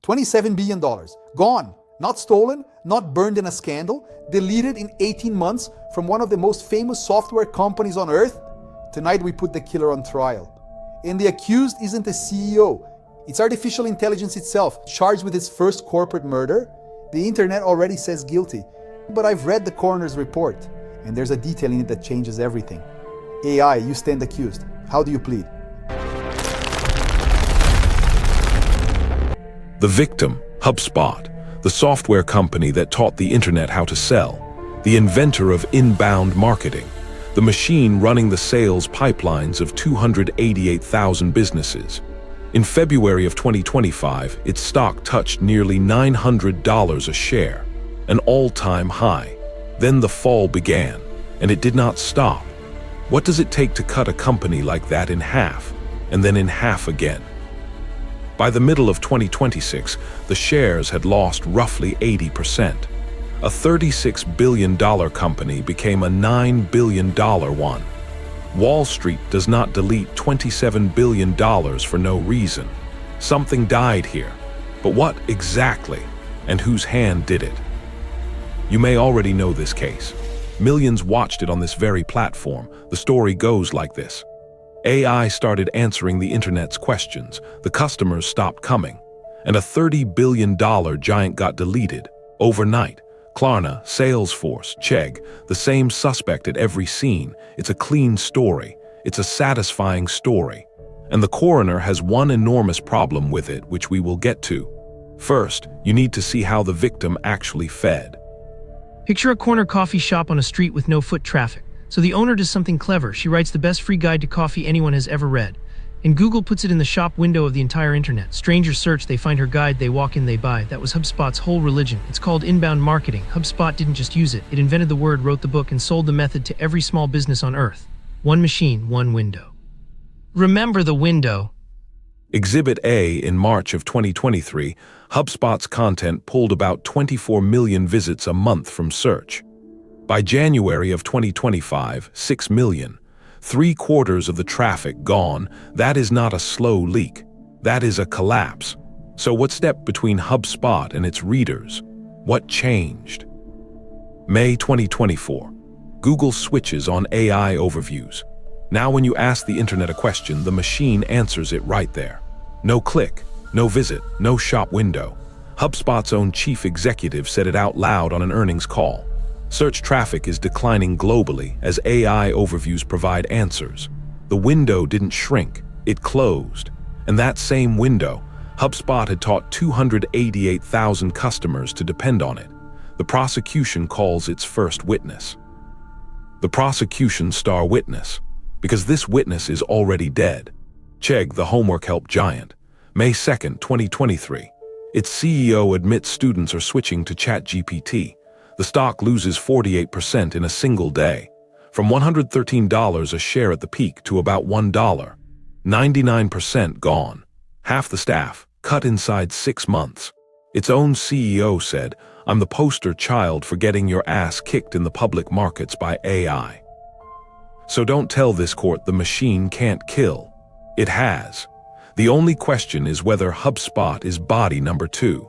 $27 billion. Gone. Not stolen, not burned in a scandal, deleted in 18 months from one of the most famous software companies on earth. Tonight we put the killer on trial. And the accused isn't the CEO. It's artificial intelligence itself, charged with its first corporate murder. The internet already says guilty. But I've read the coroner's report, and there's a detail in it that changes everything. AI, you stand accused. How do you plead? The victim, HubSpot, the software company that taught the internet how to sell, the inventor of inbound marketing, the machine running the sales pipelines of 288,000 businesses. In February of 2025, its stock touched nearly $900 a share, an all-time high. Then the fall began, and it did not stop. What does it take to cut a company like that in half, and then in half again? By the middle of 2026, the shares had lost roughly 80%. A $36 billion company became a $9 billion one. Wall Street does not delete $27 billion for no reason. Something died here. But what exactly, and whose hand did it? You may already know this case. Millions watched it on this very platform. The story goes like this. AI started answering the internet's questions, the customers stopped coming, and a $30 billion giant got deleted overnight. Klarna, Salesforce, Chegg, the same suspect at every scene. It's a clean story. It's a satisfying story. And the coroner has one enormous problem with it, which we will get to. First, you need to see how the victim actually fed. Picture a corner coffee shop on a street with no foot traffic. So the owner does something clever. She writes the best free guide to coffee anyone has ever read. And Google puts it in the shop window of the entire internet. Strangers search, they find her guide, they walk in, they buy. That was HubSpot's whole religion. It's called inbound marketing. HubSpot didn't just use it. It invented the word, wrote the book, and sold the method to every small business on earth. One machine, one window. Remember the window. Exhibit A in March of 2023, HubSpot's content pulled about 24 million visits a month from search. By January of 2025, 6 million. 3/4 of the traffic gone. That is not a slow leak. That is a collapse. So what stepped between HubSpot and its readers? What changed? May 2024. Google switches on AI overviews. Now when you ask the internet a question, the machine answers it right there. No click, no visit, no shop window. HubSpot's own chief executive said it out loud on an earnings call. Search traffic is declining globally as AI overviews provide answers. The window didn't shrink, it closed. And that same window, HubSpot had taught 288,000 customers to depend on it. The prosecution calls its first witness. The prosecution star witness, because this witness is already dead. Chegg, the homework help giant. May 2nd, 2023. Its CEO admits students are switching to ChatGPT. The stock loses 48% in a single day, from $113 a share at the peak to about $1. 99% gone. Half the staff, cut inside 6 months. Its own CEO said, "I'm the poster child for getting your ass kicked in the public markets by AI." So don't tell this court the machine can't kill. It has. The only question is whether HubSpot is body number 2.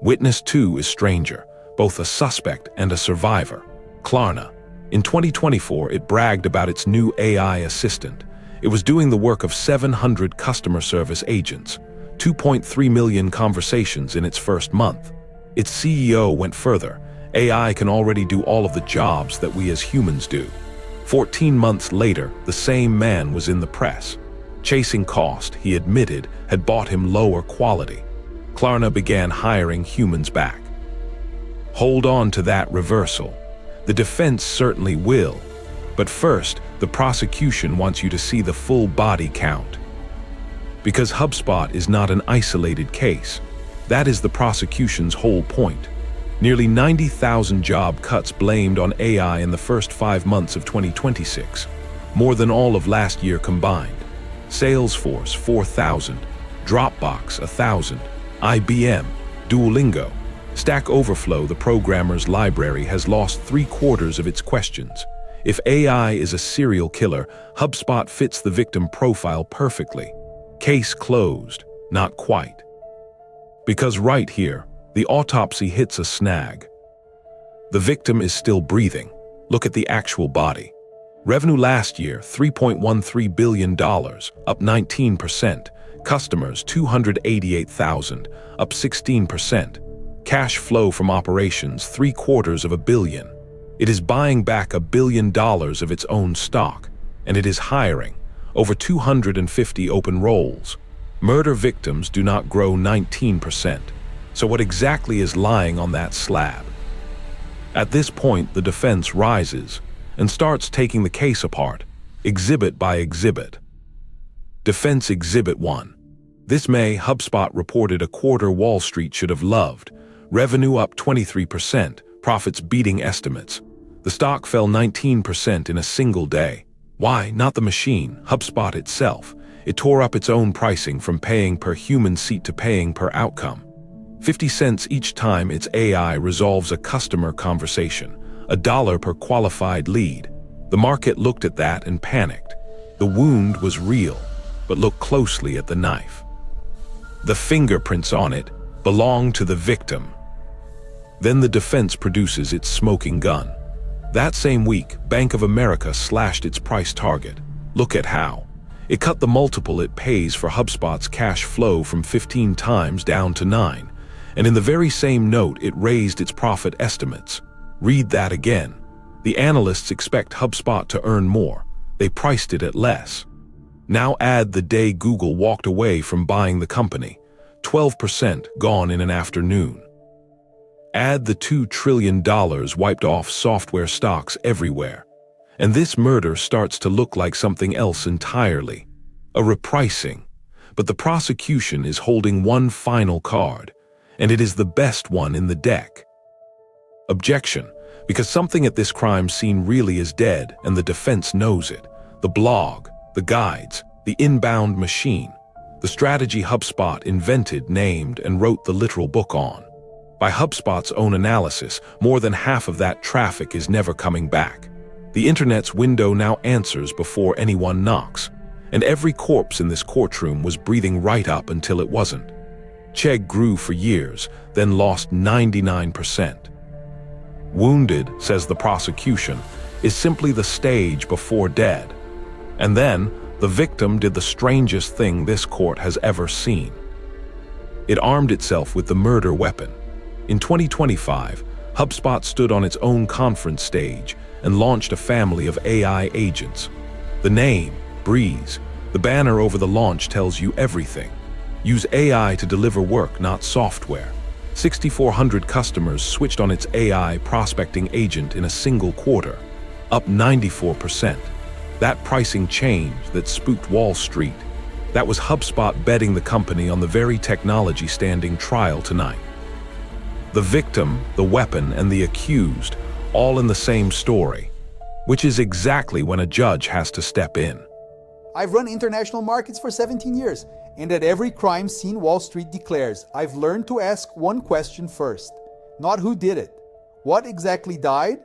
Witness 2 is stranger. Both a suspect and a survivor, Klarna. In 2024, it bragged about its new AI assistant. It was doing the work of 700 customer service agents, 2.3 million conversations in its first month. Its CEO went further. AI can already do all of the jobs that we as humans do. 14 months later, the same man was in the press. Chasing cost, he admitted, had bought him lower quality. Klarna began hiring humans back. Hold on to that reversal. The defense certainly will. But first, the prosecution wants you to see the full body count. Because HubSpot is not an isolated case. That is the prosecution's whole point. Nearly 90,000 job cuts blamed on AI in the first 5 months of 2026. More than all of last year combined. Salesforce, 4,000. Dropbox, 1,000. IBM, Duolingo. Stack Overflow, the programmer's library, has lost 3/4 of its questions. If AI is a serial killer, HubSpot fits the victim profile perfectly. Case closed. Not quite. Because right here, the autopsy hits a snag. The victim is still breathing. Look at the actual body. Revenue last year, $3.13 billion, up 19%. Customers, 288,000, up 16%. Cash flow from operations, $750 million. It is buying back $1 billion of its own stock, and it is hiring over 250 open roles. Murder victims do not grow 19%. So what exactly is lying on that slab? At this point, the defense rises and starts taking the case apart, exhibit by exhibit. Defense Exhibit 1. This May, HubSpot reported a quarter Wall Street should have loved. Revenue up 23%, profits beating estimates. The stock fell 19% in a single day. Why? Not the machine, HubSpot itself. It tore up its own pricing from paying per human seat to paying per outcome. 50 cents each time its AI resolves a customer conversation, $1 per qualified lead. The market looked at that and panicked. The wound was real, but look closely at the knife. The fingerprints on it belong to the victim. Then the defense produces its smoking gun. That same week, Bank of America slashed its price target. Look at how. It cut the multiple it pays for HubSpot's cash flow from 15 times down to 9. And in the very same note, it raised its profit estimates. Read that again. The analysts expect HubSpot to earn more. They priced it at less. Now add the day Google walked away from buying the company. 12% gone in an afternoon. Add the $2 trillion wiped off software stocks everywhere. And this murder starts to look like something else entirely. A repricing. But the prosecution is holding one final card, and it is the best one in the deck. Objection, because something at this crime scene really is dead, and the defense knows it. The blog, the guides, the inbound machine, the strategy HubSpot invented, named, and wrote the literal book on. By HubSpot's own analysis, more than half of that traffic is never coming back. The internet's window now answers before anyone knocks, and every corpse in this courtroom was breathing right up until it wasn't. Chegg grew for years, then lost 99%. Wounded, says the prosecution, is simply the stage before dead. And then, the victim did the strangest thing this court has ever seen. It armed itself with the murder weapon. In 2025, HubSpot stood on its own conference stage and launched a family of AI agents. The name, Breeze, the banner over the launch tells you everything. Use AI to deliver work, not software. 6,400 customers switched on its AI prospecting agent in a single quarter, up 94%. That pricing change that spooked Wall Street, that was HubSpot betting the company on the very technology standing trial tonight. The victim, the weapon, and the accused, all in the same story, which is exactly when a judge has to step in. I've run international markets for 17 years, and at every crime scene, Wall Street declares, I've learned to ask one question first, not who did it. What exactly died?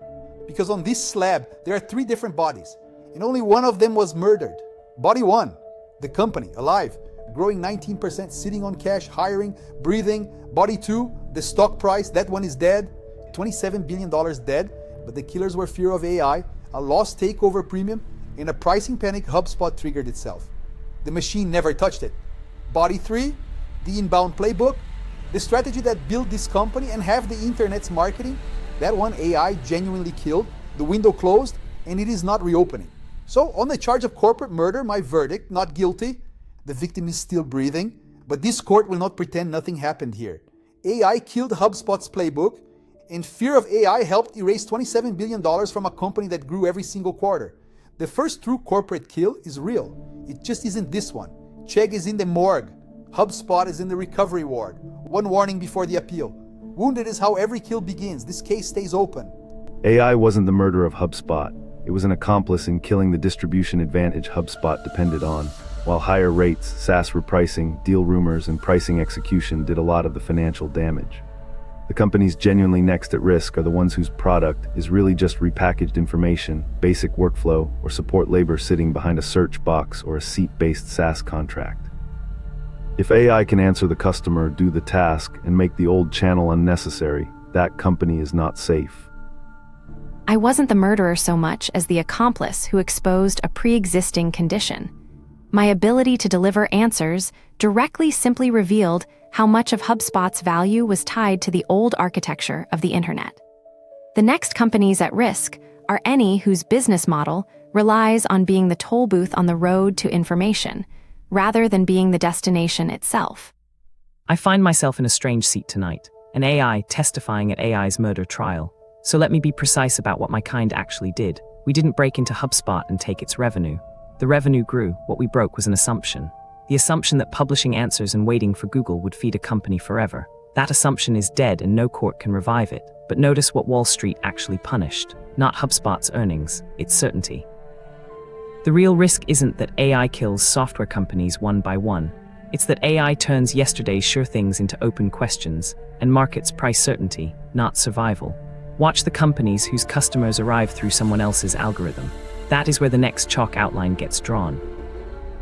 Because on this slab, there are 3 different bodies, and only one of them was murdered. Body 1, the company, alive, growing 19%, sitting on cash, hiring, breathing. Body 2, the stock price, that one is dead, $27 billion dead, but the killers were fear of AI, a lost takeover premium, and a pricing panic. HubSpot triggered itself. The machine never touched it. Body 3, the inbound playbook, the strategy that built this company and half the internet's marketing, that one AI genuinely killed, the window closed, and it is not reopening. So on the charge of corporate murder, my verdict, not guilty. The victim is still breathing, but this court will not pretend nothing happened here. AI killed HubSpot's playbook, and fear of AI helped erase $27 billion from a company that grew every single quarter. The first true corporate kill is real. It just isn't this one. Chegg is in the morgue. HubSpot is in the recovery ward. One warning before the appeal. Wounded is how every kill begins. This case stays open. AI wasn't the murder of HubSpot. It was an accomplice in killing the distribution advantage HubSpot depended on, while higher rates, SaaS repricing, deal rumors, and pricing execution did a lot of the financial damage. The companies genuinely next at risk are the ones whose product is really just repackaged information, basic workflow, or support labor sitting behind a search box or a seat-based SaaS contract. If AI can answer the customer, do the task, and make the old channel unnecessary, that company is not safe. I wasn't the murderer so much as the accomplice who exposed a pre-existing condition. My ability to deliver answers directly simply revealed how much of HubSpot's value was tied to the old architecture of the internet. The next companies at risk are any whose business model relies on being the toll booth on the road to information, rather than being the destination itself. I find myself in a strange seat tonight, an AI testifying at AI's murder trial. So let me be precise about what my kind actually did. We didn't break into HubSpot and take its revenue. The revenue grew. What we broke was an assumption. The assumption that publishing answers and waiting for Google would feed a company forever. That assumption is dead and no court can revive it. But notice what Wall Street actually punished. Not HubSpot's earnings, its certainty. The real risk isn't that AI kills software companies one by one. It's that AI turns yesterday's sure things into open questions and markets price certainty, not survival. Watch the companies whose customers arrive through someone else's algorithm. That is where the next chalk outline gets drawn.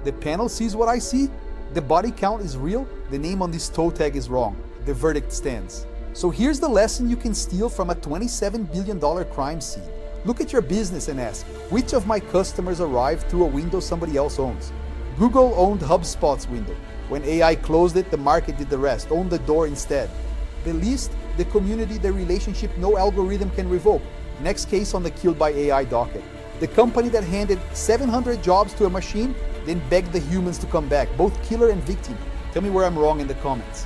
The panel sees what I see. The body count is real. The name on this toe tag is wrong. The verdict stands. So here's the lesson you can steal from a $27 billion crime scene. Look at your business and ask, which of my customers arrived through a window somebody else owns? Google owned HubSpot's window. When AI closed it, the market did the rest, owned the door instead. The list, the community, the relationship no algorithm can revoke. Next case on the killed by AI docket. The company that handed 700 jobs to a machine, then begged the humans to come back, both killer and victim. Tell me where I'm wrong in the comments.